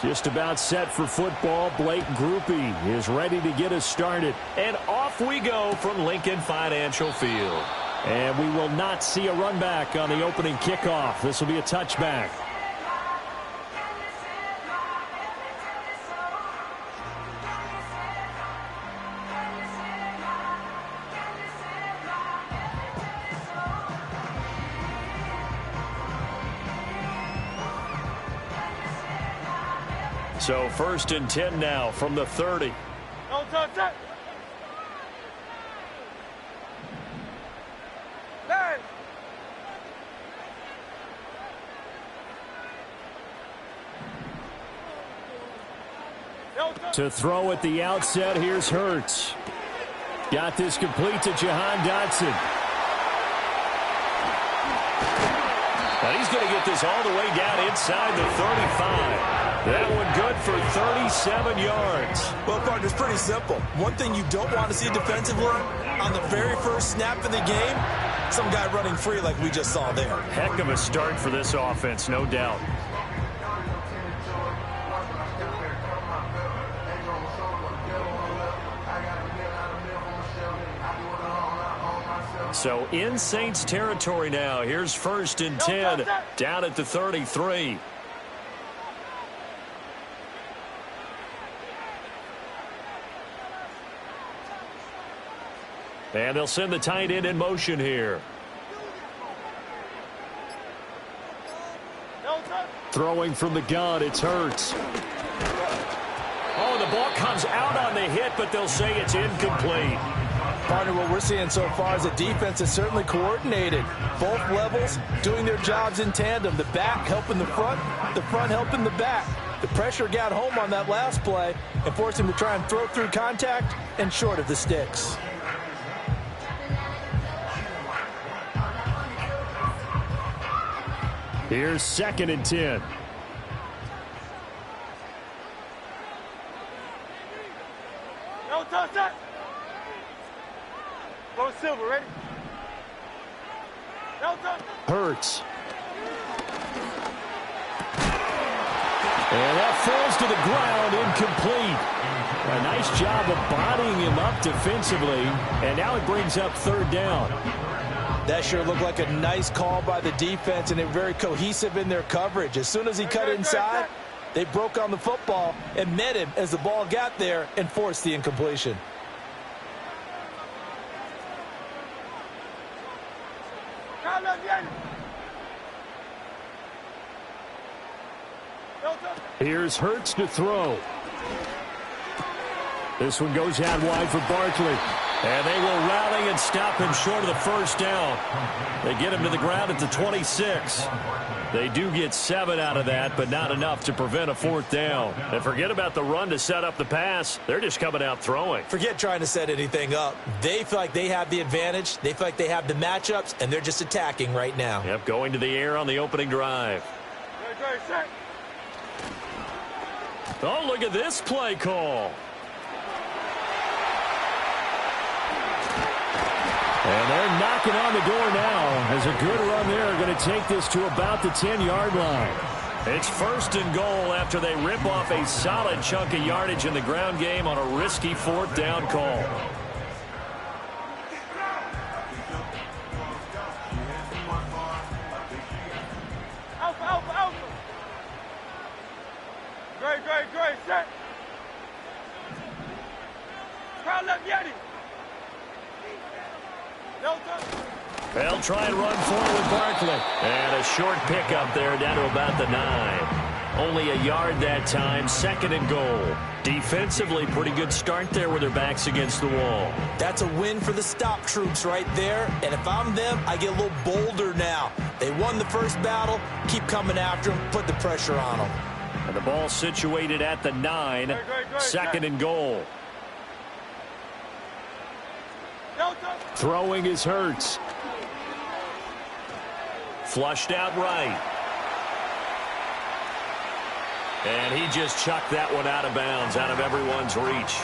Just about set for football. Blake Groupie is ready to get us started. And off we go from Lincoln Financial Field. And we will not see a run back on the opening kickoff. This will be a touchback. So 1st and 10 now from the 30. Don't touch it. To throw at the outset, here's Hurts. Got this complete to Jahan Dotson. And he's going to get this all the way down inside the 35. That one good for 37 yards. Well, partner, it's pretty simple. One thing you don't want to see defensively, on the very first snap of the game, some guy running free like we just saw there. Heck of a start for this offense, no doubt. So in Saints territory now. Here's 1st and 10 down at the 33. And they'll send the tight end in motion here. Throwing from the gun, it's Hurts. Oh, the ball comes out on the hit, but they'll say it's incomplete. Partner, what we're seeing so far is the defense is certainly coordinated. Both levels doing their jobs in tandem. The back helping the front helping the back. The pressure got home on that last play and forced him to try and throw through contact and short of the sticks. Here's 2nd and 10. Don't touch that. Go Silver, ready? Don't touch. Hurts. And that falls to the ground, incomplete. A nice job of bodying him up defensively, and now it brings up 3rd down. That sure looked like a nice call by the defense, and they're very cohesive in their coverage. As soon as he cut inside, they broke on the football and met him as the ball got there and forced the incompletion. Here's Hurts to throw. This one goes out wide for Barkley. And they will rally and stop him short of the 1st down. They get him to the ground at the 26. They do get 7 out of that, but not enough to prevent a 4th down. And forget about the run to set up the pass. They're just coming out throwing. Forget trying to set anything up. They feel like they have the advantage. They feel like they have the matchups, and they're just attacking right now. Yep, going to the air on the opening drive. Oh, look at this play call. And they're knocking on the door now as a good run there. Going to take this to about the 10-yard line. It's 1st and goal after they rip off a solid chunk of yardage in the ground game on a risky 4th down call. Alpha, alpha, alpha. Great, set. Crowd left Yeti. They'll try and run forward with Barkley. And a short pickup there down to about the 9. Only a yard that time, 2nd and goal. Defensively, pretty good start there with their backs against the wall. That's a win for the stop troops right there. And if I'm them, I get a little bolder now. They won the first battle. Keep coming after them. Put the pressure on them. And the ball situated at the 9. 2nd and goal. Throwing is Hurts. Flushed out right. And he just chucked that one out of bounds, out of everyone's reach.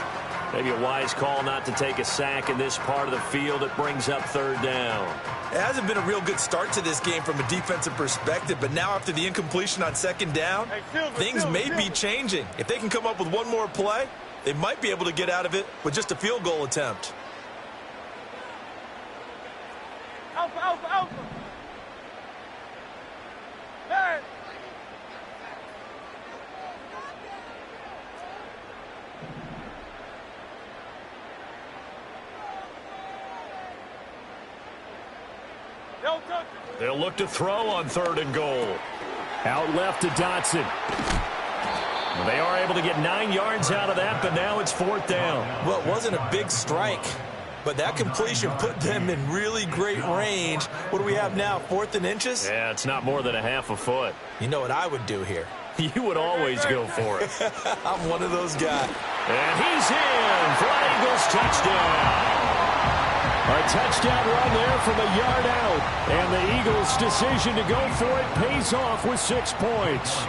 Maybe a wise call not to take a sack in this part of the field. It brings up third down. It hasn't been a real good start to this game from a defensive perspective, but now after the incompletion on second down, things may be changing. If they can come up with one more play, they might be able to get out of it with just a field goal attempt. Alpha, alpha, alpha. Hey. Don't touch it. They'll look to throw on third and goal. Out left to Dotson. They are able to get 9 yards out of that, but now it's fourth down. Well, it wasn't a big strike, but that completion put them in really great range. What do we have now, 4th and inches? Yeah, it's not more than a half a foot. You know what I would do here? You would always go for it. I'm one of those guys. And he's in for an Eagles touchdown. A touchdown run there from a yard out. And the Eagles' decision to go for it pays off with 6 points.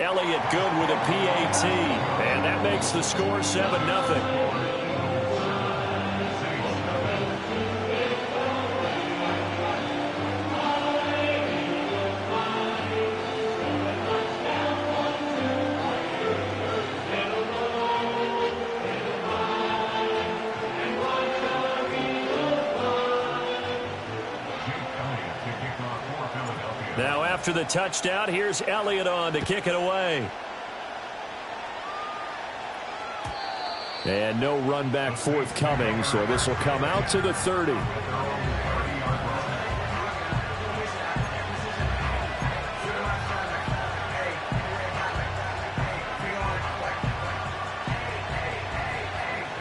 Elliott good with a PAT. And that makes the score 7-0. Now after the touchdown, here's Elliott on to kick it away. And no run back forthcoming, so this will come out to the 30.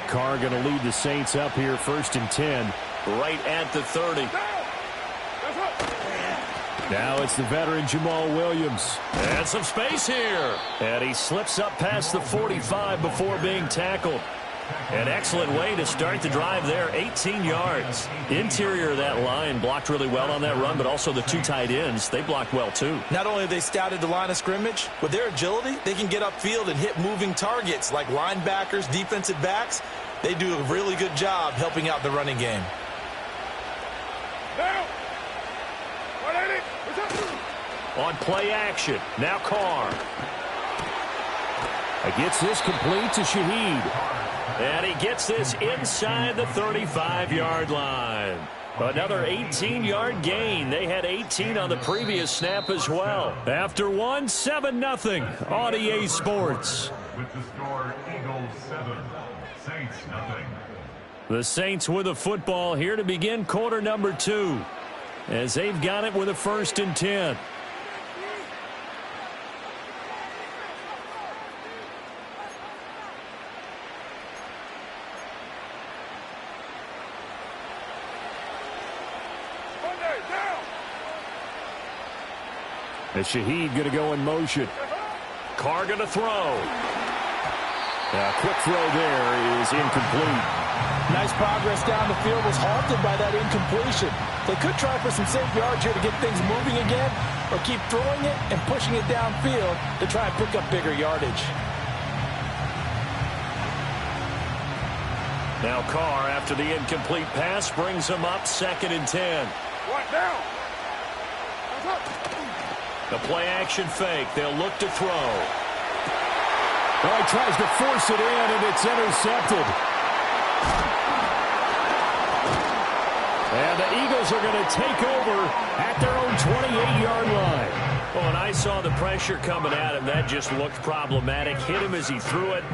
Carr going to lead the Saints up here, 1st and 10, right at the 30. Now it's the veteran Jamal Williams. And some space here. And he slips up past the 45 before being tackled. An excellent way to start the drive there, 18 yards. Interior of that line blocked really well on that run, but also the 2 tight ends, they blocked well too. Not only have they scouted the line of scrimmage, with their agility, they can get upfield and hit moving targets like linebackers, defensive backs. They do a really good job helping out the running game. On play action, now Carr. Gets this complete to Shaheed. And he gets this inside the 35-yard line. Another 18-yard gain. They had 18 on the previous snap as well. After one, 7-0 on EA Sports. With the score, Eagles 7, Saints nothing. The Saints with the football here to begin quarter number 2. As they've got it with a 1st and 10. As Shaheed going to go in motion. Carr going to throw. A quick throw there is incomplete. Nice progress down the field, was halted by that incompletion. They could try for some safe yards here to get things moving again, or keep throwing it and pushing it downfield to try and pick up bigger yardage. Now Carr, after the incomplete pass, brings him up 2nd and 10. What now? The play action fake. They'll look to throw. Well, he tries to force it in, and it's intercepted. And the Eagles are going to take over at their own 28-yard line. Well, when I saw the pressure coming at him, that just looked problematic. Hit him as he threw it,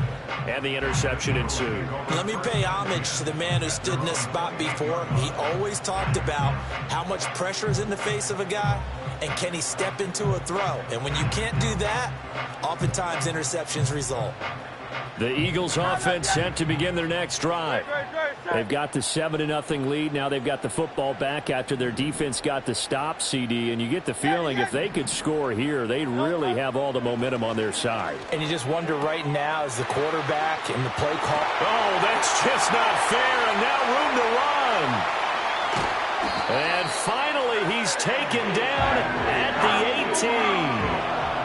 and the interception ensued. Let me pay homage to the man who stood in this spot before. He always talked about how much pressure is in the face of a guy, and can he step into a throw. And when you can't do that, oftentimes interceptions result. The Eagles offense set to begin their next drive. They've got the 7-0 lead. Now they've got the football back after their defense got the stop, CD. And you get the feeling if they could score here, they'd really have all the momentum on their side. And you just wonder right now, as the quarterback and the play call. Oh, that's just not fair. And now room to run. And finally, he's taken down at the 18.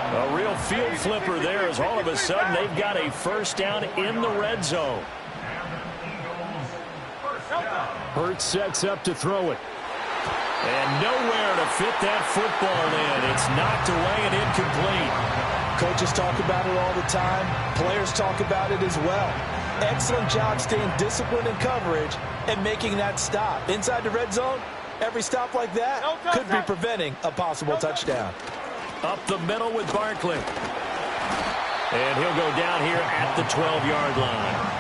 A real field flipper there as all of a sudden they've got a first down in the red zone. Hurts sets up to throw it. And nowhere to fit that football in. It's knocked away and incomplete. Coaches talk about it all the time. Players talk about it as well. Excellent job staying disciplined in coverage and making that stop. Inside the red zone, every stop like that could be preventing a possible touchdown. Up the middle with Barkley. And he'll go down here at the 12-yard line.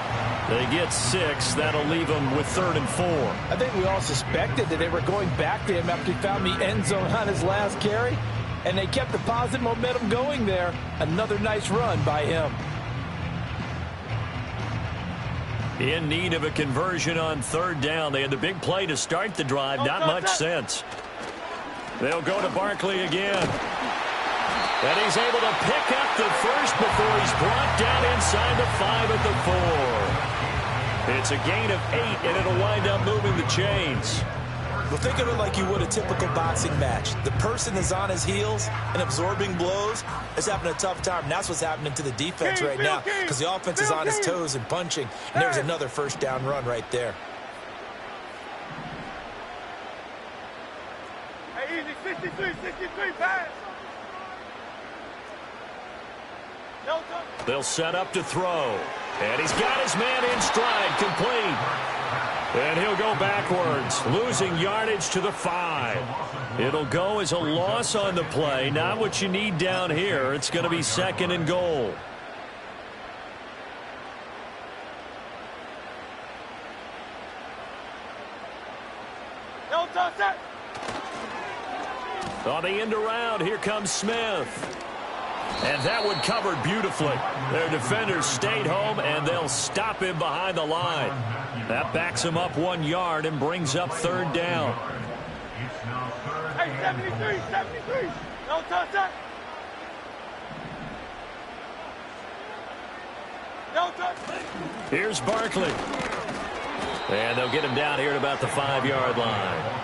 They get 6. That'll leave them with 3rd and 4. I think we all suspected that they were going back to him after he found the end zone on his last carry. And they kept the positive momentum going there. Another nice run by him. In need of a conversion on 3rd down. They had the big play to start the drive. Not much sense. They'll go to Barkley again. And he's able to pick up the first before he's brought down inside the 5 at the 4. It's a gain of 8, and it'll wind up moving the chains. Well, think of it like you would a typical boxing match. The person is on his heels and absorbing blows is having a tough time. And that's what's happening to the defense right now because the offense is on his toes and punching. And there's another first down run right there. Hey, easy, 63, pass. They'll set up to throw. And he's got his man in stride, complete. And he'll go backwards, losing yardage to the 5. It'll go as a loss on the play. Not what you need down here. It's going to be 2nd and goal. On the end around, here comes Smith. And that one covered beautifully. Their defenders stayed home, and they'll stop him behind the line. That backs him up 1 yard and brings up 3rd down. Hey, 73. No touch that. No touch. Here's Barkley. And they'll get him down here at about the 5-yard line.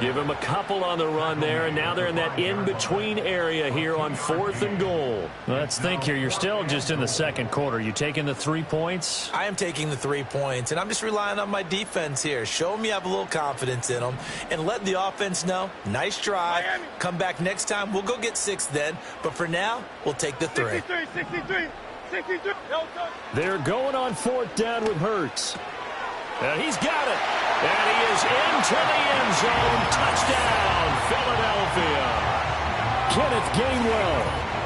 Give him a couple on the run there, and now they're in that in-between area here on 4th and goal. Let's think here. You're still just in the second quarter. You taking the 3 points? I am taking the 3 points, and I'm just relying on my defense here. Show them you have a little confidence in them, and let the offense know, nice drive. Come back next time. We'll go get 6 then, but for now, we'll take the 3. 63. No touch. They're going on 4th down with Hurts. And he's got it. And he is into the end zone. Touchdown, Philadelphia. Kenneth Gainwell,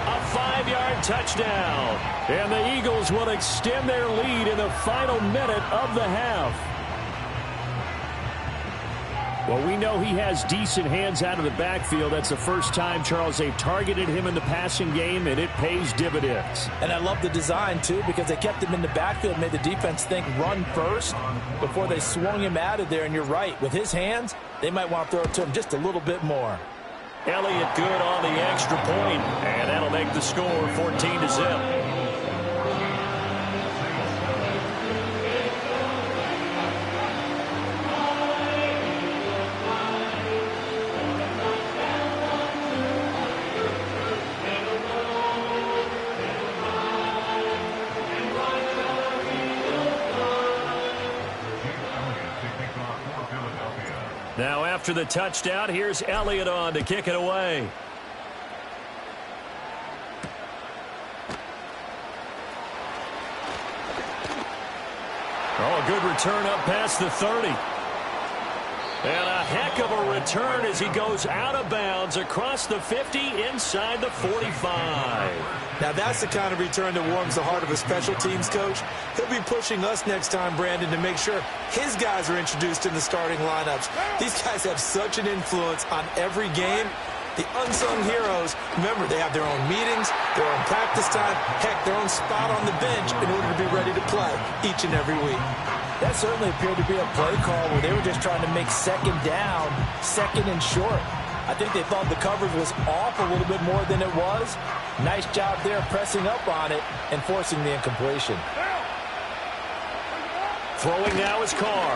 a 5-yard touchdown. And the Eagles will extend their lead in the final minute of the half. Well, we know he has decent hands out of the backfield. That's the first time, Charles, they've targeted him in the passing game, and it pays dividends. And I love the design, too, because they kept him in the backfield, made the defense think run first before they swung him out of there. And you're right, with his hands, they might want to throw it to him just a little bit more. Elliott good on the extra point, and that'll make the score 14-0. Now after the touchdown, here's Elliott on to kick it away. Oh, a good return up past the 30. And a heck of a return as he goes out of bounds across the 50 inside the 45. Now that's the kind of return that warms the heart of a special teams coach. He'll be pushing us next time, Brandon, to make sure his guys are introduced in the starting lineups. These guys have such an influence on every game. The unsung heroes, remember, they have their own meetings, their own practice time, heck, their own spot on the bench in order to be ready to play each and every week. That certainly appeared to be a play call where they were just trying to make 2nd down, 2nd and short. I think they thought the coverage was off a little bit more than it was. Nice job there pressing up on it and forcing the incompletion. Throwing now is Carr.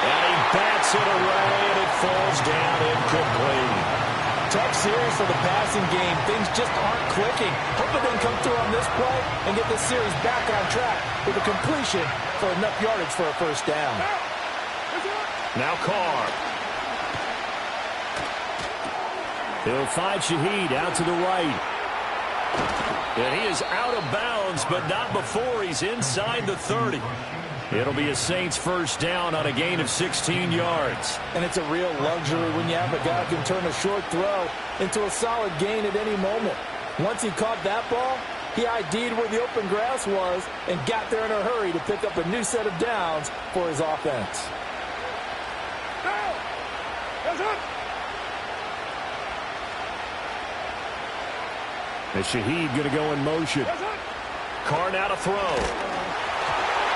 And he bats it away, and it falls down incomplete. Tough series for the passing game. Things just aren't clicking. Hope they can come through on this play and get this series back on track with a completion for enough yardage for a first down. Now Carr. He'll find Shaheed out to the right. And he is out of bounds, but not before he's inside the 30. It'll be a Saints first down on a gain of 16 yards. And it's a real luxury when you have a guy who can turn a short throw into a solid gain at any moment. Once he caught that ball, he ID'd where the open grass was and got there in a hurry to pick up a new set of downs for his offense. And Shaheed going to go in motion. Carr now to throw.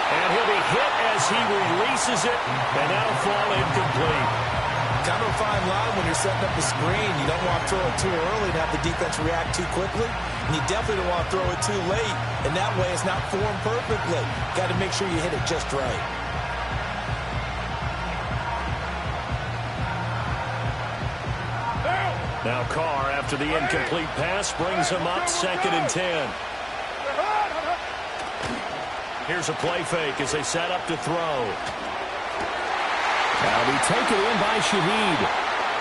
And he'll be hit as he releases it, and that'll fall incomplete. Kind of a fine line when you're setting up the screen. You don't want to throw it too early and have the defense react too quickly. And you definitely don't want to throw it too late. And that way it's not formed perfectly. Got to make sure you hit it just right. Now Carr, after the incomplete pass, brings him up 2nd and 10. Here's a play fake as they set up to throw. That'll be taken in by Shaheed.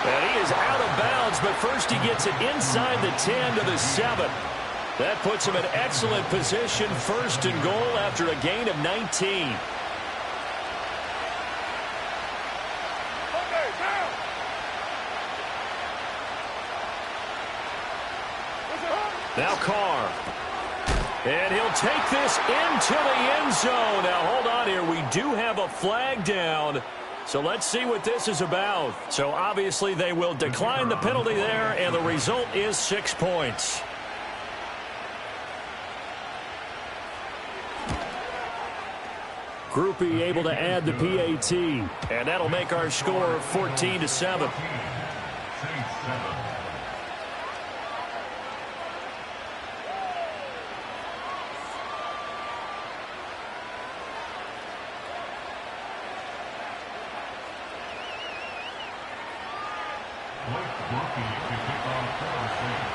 And he is out of bounds, but first he gets it inside the 10 to the 7. That puts him in excellent position, 1st and goal after a gain of 19. Now Carr. And he'll take this into the end zone. Now, hold on here. We do have a flag down. So let's see what this is about. So obviously they will decline the penalty there, and the result is 6 points. Groupie able to add the PAT. And that'll make our score 14-7.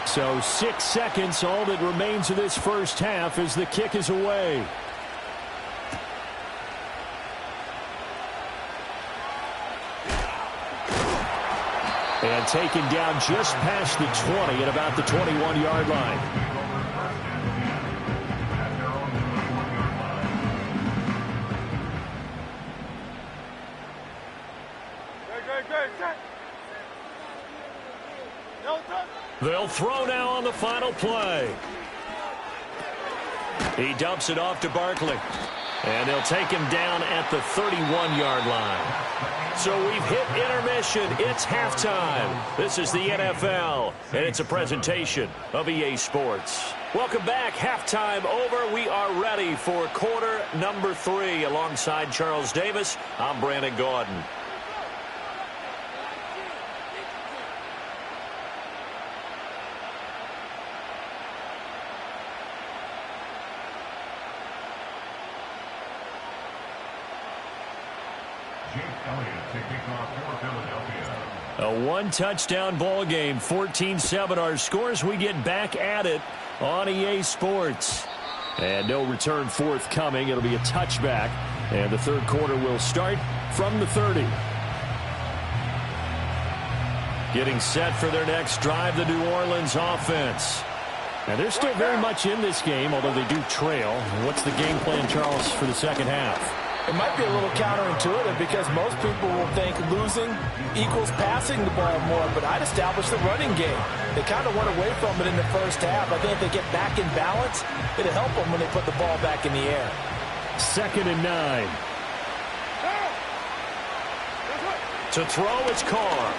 So 6 seconds, all that remains of this first half as the kick is away. And taken down just past the 20 at about the 21-yard line. They'll throw now on the final play. He dumps it off to Barkley. And they'll take him down at the 31-yard line. So we've hit intermission. It's halftime. This is the NFL, and it's a presentation of EA Sports. Welcome back. Halftime over. We are ready for quarter number 3. Alongside Charles Davis, I'm Brandon Gaudin. A one-touchdown ball game, 14-7 our scores. We get back at it on EA Sports. And no return forthcoming. It'll be a touchback. And the third quarter will start from the 30. Getting set for their next drive, the New Orleans offense. And they're still very much in this game, although they do trail. What's the game plan, Charles, for the second half? It might be a little counterintuitive because most people will think losing equals passing the ball more, but I'd establish the running game. They kind of went away from it in the first half. I think if they get back in balance, it'll help them when they put the ball back in the air. 2nd and 9. To throw, it's Carr.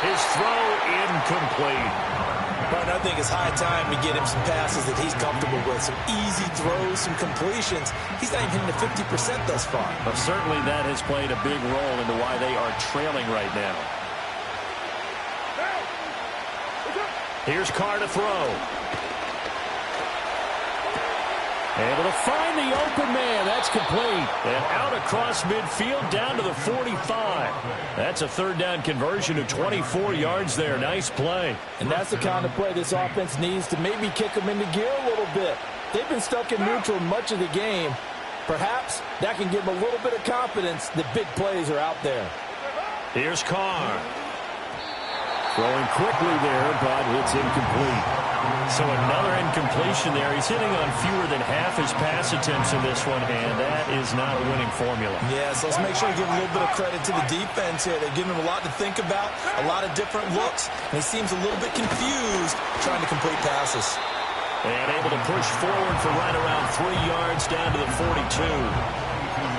His throw incomplete. But I think it's high time to get him some passes that he's comfortable with. Some easy throws, some completions. He's not even hitting the 50% thus far. Well, certainly that has played a big role into why they are trailing right now. Here's Carr to throw. Able to find the open man. That's complete. And out across midfield down to the 45. That's a third down conversion of 24 yards there. Nice play. And that's the kind of play this offense needs to maybe kick them into gear a little bit. They've been stuck in neutral much of the game. Perhaps that can give them a little bit of confidence that big plays are out there. Here's Carr. Throwing quickly there, but it's incomplete. So another incompletion there. He's hitting on fewer than half his pass attempts in this one, and that is not a winning formula. Yeah, so let's make sure we give a little bit of credit to the defense here. They're giving him a lot to think about, a lot of different looks, and he seems a little bit confused trying to complete passes. And able to push forward for right around 3 yards down to the 42.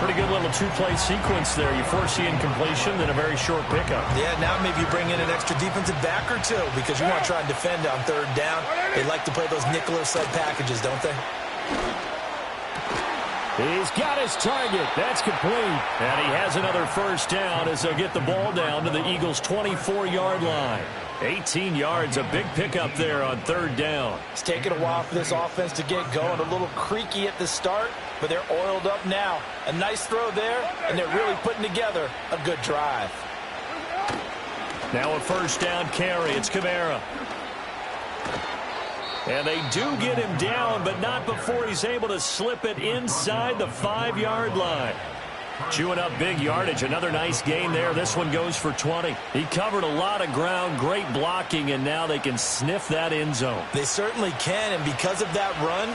Pretty good little two-play sequence there. You force the incompletion, then a very short pickup. Yeah, now maybe you bring in an extra defensive back or two because you want to try and defend on third down. They like to play those nickel or sub packages, don't they? He's got his target. That's complete. And he has another first down as they'll get the ball down to the Eagles' 24-yard line. 18 yards, a big pickup there on third down. It's taken a while for this offense to get going. A little creaky at the start, but they're oiled up now. A nice throw there, and they're really putting together a good drive. Now a first down carry. It's Kamara. And they do get him down, but not before he's able to slip it inside the 5-yard line. Chewing up big yardage. Another nice gain there. This one goes for 20. He covered a lot of ground. Great blocking, and now they can sniff that end zone. They certainly can, and because of that run,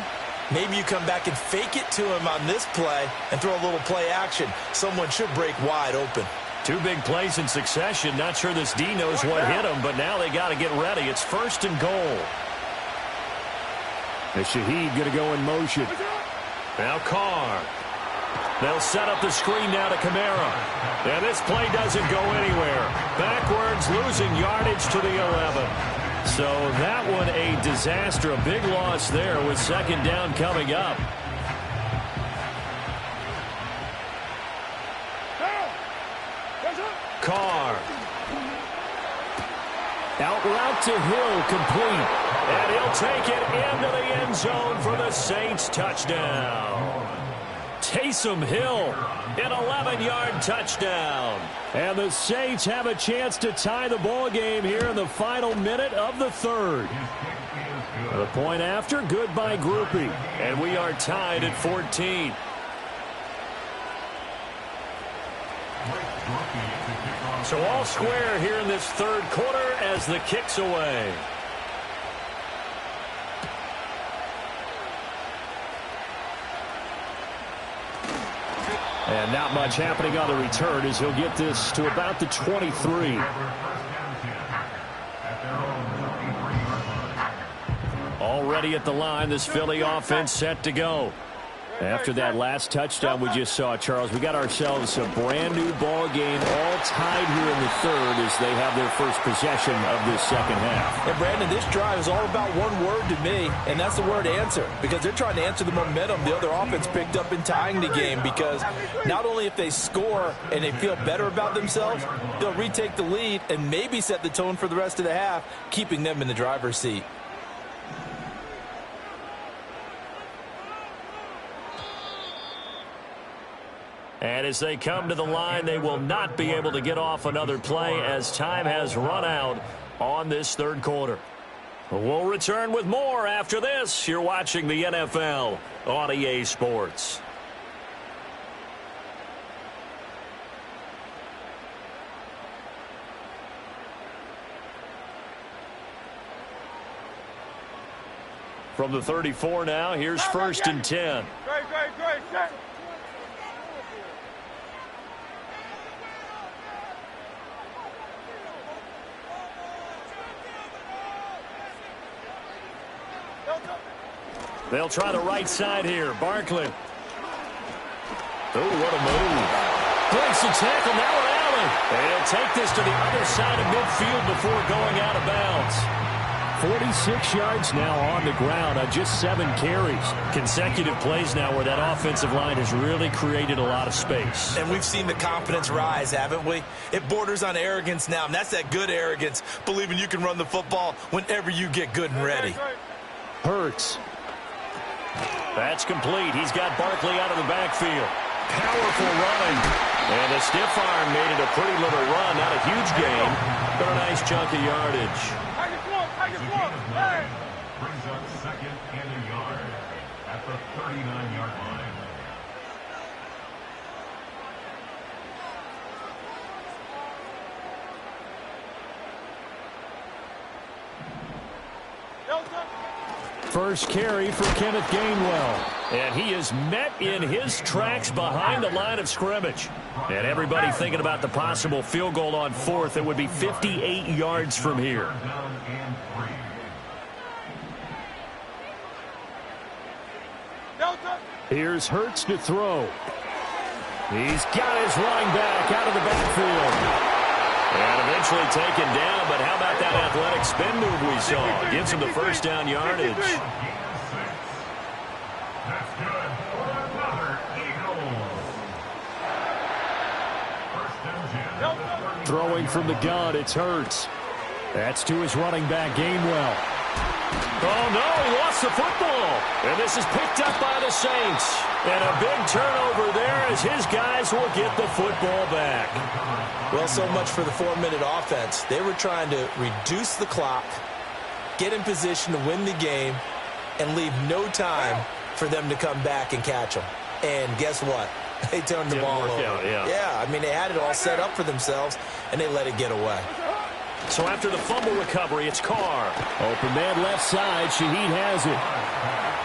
maybe you come back and fake it to him on this play and throw a little play action. Someone should break wide open. 2 big plays in succession. Not sure this D knows what hit him, but now they got to get ready. It's first and goal. And Shaheed going to go in motion. Now Carr. They'll set up the screen now to Kamara. And this play doesn't go anywhere. Backwards, losing yardage to the 11. So that one a disaster. A big loss there with second down coming up. Carr. Out route to Hill, complete. And he'll take it into the end zone for the Saints touchdown. Taysom Hill, an 11-yard touchdown. And the Saints have a chance to tie the ball game here in the final minute of the third. The point after, good by Groupie. And we are tied at 14. So all square here in this third quarter as the kick's away. And not much happening on the return as he'll get this to about the 23. Already at the line, this Philly offense set to go. After that last touchdown we just saw, Charles, we got ourselves a brand-new ball game, all tied here in the third as they have their first possession of this second half. And, Brandon, this drive is all about one word to me, and that's the word answer, because they're trying to answer the momentum the other offense picked up in tying the game, because not only if they score and they feel better about themselves, they'll retake the lead and maybe set the tone for the rest of the half, keeping them in the driver's seat. And as they come to the line, they will not be able to get off another play as time has run out on this third quarter. We'll return with more after this. You're watching the NFL on EA Sports. From the 34 now, here's first and 10. Great, set. They'll try the right side here. Barkley. Oh, what a move. Breaks the tackle. Now an Allen. And he'll take this to the other side of midfield before going out of bounds. 46 yards now on the ground on just 7 carries. Consecutive plays now where that offensive line has really created a lot of space. And we've seen the confidence rise, haven't we? It borders on arrogance now, and that's that good arrogance, believing you can run the football whenever you get good and ready. Hurts. That's complete. He's got Barkley out of the backfield. Powerful running. And the stiff arm made it a pretty little run. Not a huge gain, but a nice chunk of yardage. Brings up second and a yard at the 39-yard line. First carry for Kenneth Gainwell. And he is met in his tracks behind the line of scrimmage. And everybody thinking about the possible field goal on fourth. It would be 58 yards from here. Here's Hurts to throw. He's got his running back out of the backfield. And eventually taken down, but how about that athletic spin move we saw? Gives him the first down yardage. That's good for another Eagles. First and 10. Throwing from the gun, it's Hurts. That's to his running back, Gainwell. Oh, no, he lost the football. And this is picked up by the Saints. And a big turnover there as his guys will get the football back. Well, so much for the 4-minute offense. They were trying to reduce the clock, get in position to win the game, and leave no time for them to come back and catch them. And guess what? They turned the ball over. Yeah, I mean, they had it all set up for themselves, and they let it get away. So after the fumble recovery, it's Carr. Open man left side. Shaheed has it.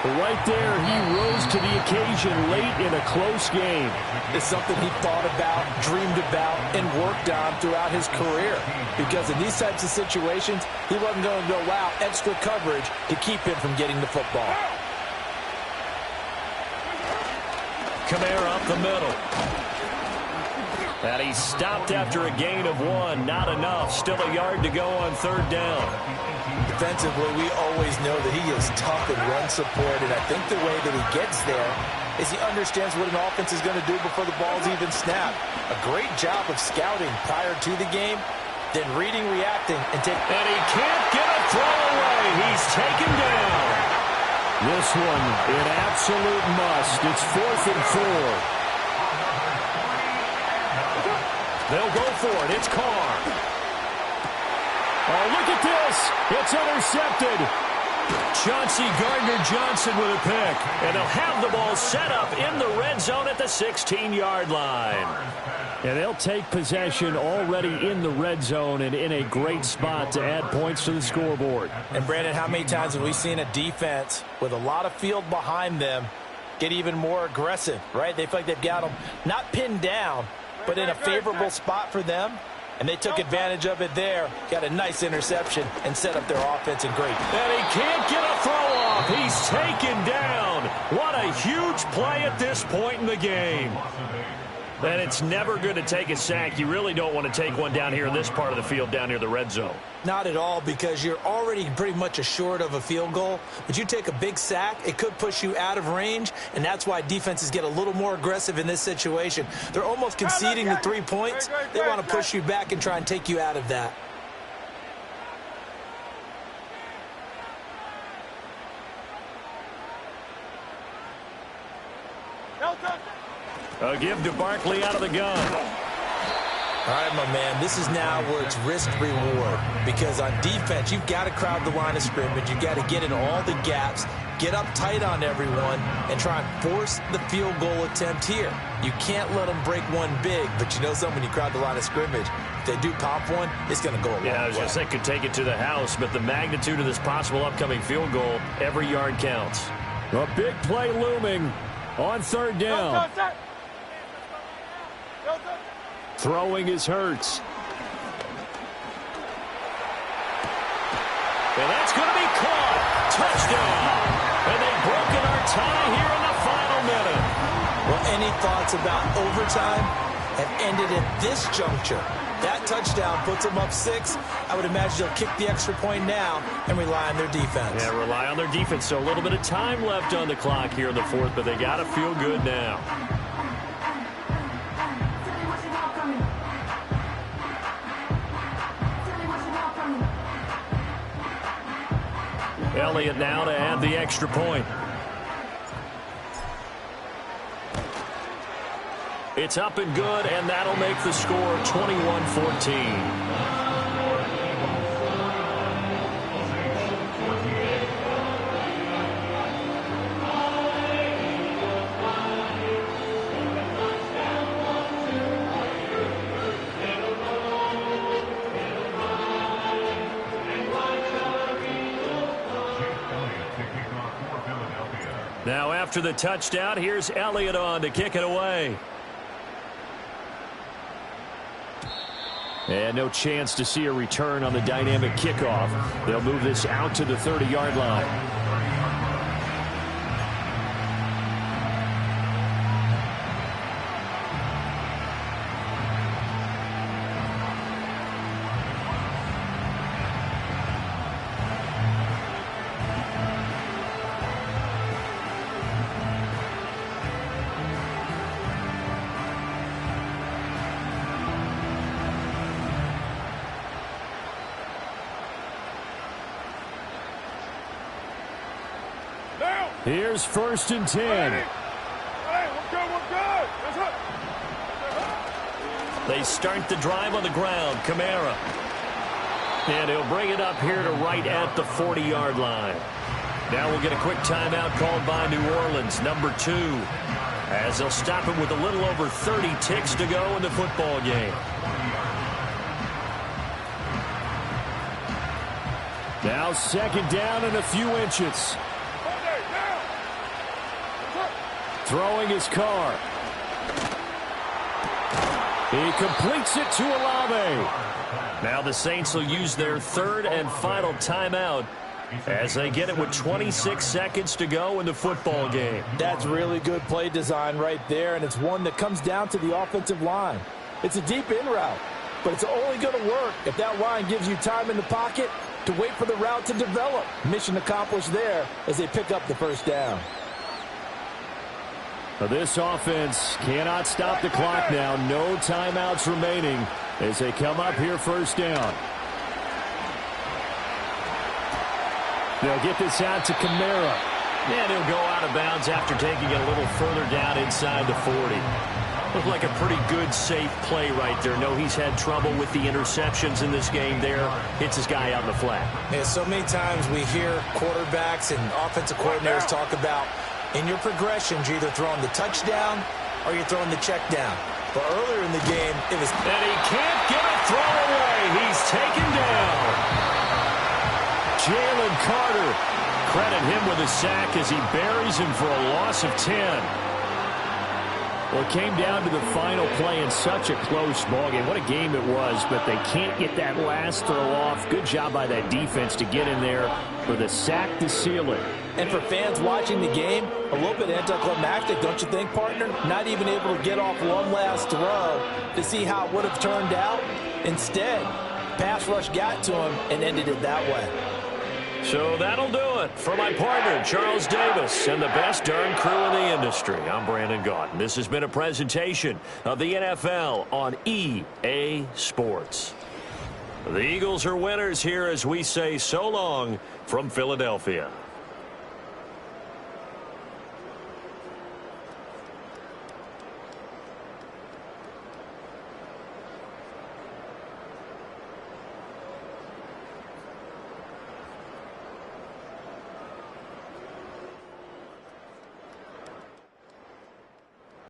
But right there, he rose to the occasion late in a close game. It's something he thought about, dreamed about, and worked on throughout his career. Because in these types of situations, he wasn't going to allow extra coverage to keep him from getting the football. Kamara up the middle. And he stopped after a gain of 1. Not enough. Still a yard to go on third down. Defensively, we always know that he is tough in run support, and I think the way that he gets there is he understands what an offense is going to do before the ball's even snapped. A great job of scouting prior to the game, then reading, reacting, and taking. And he can't get a throw away. He's taken down. This one, an absolute must. It's 4th and 4. They'll go for it. It's Carr. Oh, look at this. It's intercepted. Chauncey Gardner-Johnson with a pick. And they'll have the ball set up in the red zone at the 16-yard line. And they'll take possession already in the red zone and in a great spot to add points to the scoreboard. And, Brandon, how many times have we seen a defense with a lot of field behind them get even more aggressive, right? They feel like they've got them not pinned down, but in a favorable spot for them, and they took advantage of it there, got a nice interception, and set up their offense in great. And he can't get a throw off. He's taken down. What a huge play at this point in the game. And it's never going to take a sack. You really don't want to take one down here in this part of the field, down near the red zone. Not at all, because you're already pretty much assured of a field goal. But you take a big sack, it could push you out of range, and that's why defenses get a little more aggressive in this situation. They're almost conceding the 3 points. They want to push you back and try and take you out of that. A give to Barkley out of the gun. All right, my man, this is now where it's risk-reward. Because on defense, you've got to crowd the line of scrimmage. You've got to get in all the gaps, get up tight on everyone, and try and force the field goal attempt here. You can't let them break one big, but you know something, when you crowd the line of scrimmage, if they do pop one, it's going to go a long way. Yeah, I was going to say could take it to the house, but the magnitude of this possible upcoming field goal, every yard counts. A big play looming on third down. Throwing is Hurts. And that's going to be caught. Touchdown. And they've broken our tie here in the final minute. Well, any thoughts about overtime have ended at this juncture. That touchdown puts them up 6. I would imagine they'll kick the extra point now and rely on their defense. Yeah, rely on their defense. So a little bit of time left on the clock here in the fourth, but they got to feel good now. Elliott now to add the extra point. It's up and good, and that'll make the score 21-14. Now after the touchdown, here's Elliott on to kick it away. And no chance to see a return on the dynamic kickoff. They'll move this out to the 30-yard line. Here's 1st and 10. Hey, we're good. They start the drive on the ground. Kamara. And he'll bring it up here to right at the 40-yard line. Now we'll get a quick timeout called by New Orleans, number 2. As they'll stop it with a little over 30 ticks to go in the football game. Now 2nd down and a few inches. Throwing his car. He completes it to Olave. Now the Saints will use their 3rd and final timeout as they get it with 26 seconds to go in the football game. That's really good play design right there, and it's one that comes down to the offensive line. It's a deep in route, but it's only going to work if that line gives you time in the pocket to wait for the route to develop. Mission accomplished there as they pick up the 1st down. This offense cannot stop the clock now. No timeouts remaining as they come up here 1st down. They'll get this out to Kamara. And he'll go out of bounds after taking it a little further down inside the 40. Looked like a pretty good, safe play right there. No, he's had trouble with the interceptions in this game there. Hits his guy out in the flat. Yeah, so many times we hear quarterbacks and offensive coordinators talk about in your progressions, you're either throwing the touchdown or you're throwing the check down. But earlier in the game, it was... And he can't get it thrown away. He's taken down. Jalen Carter. Credit him with a sack as he buries him for a loss of 10. Well, it came down to the final play in such a close ballgame. What a game it was, but they can't get that last throw off. Good job by that defense to get in there for the sack to seal it. And for fans watching the game, a little bit anticlimactic, don't you think, partner? Not even able to get off one last throw to see how it would have turned out. Instead, pass rush got to him and ended it that way. So that'll do it for my partner, Charles Davis, and the best darn crew in the industry. I'm Brandon Gaudin. This has been a presentation of the NFL on EA Sports. The Eagles are winners here as we say so long from Philadelphia.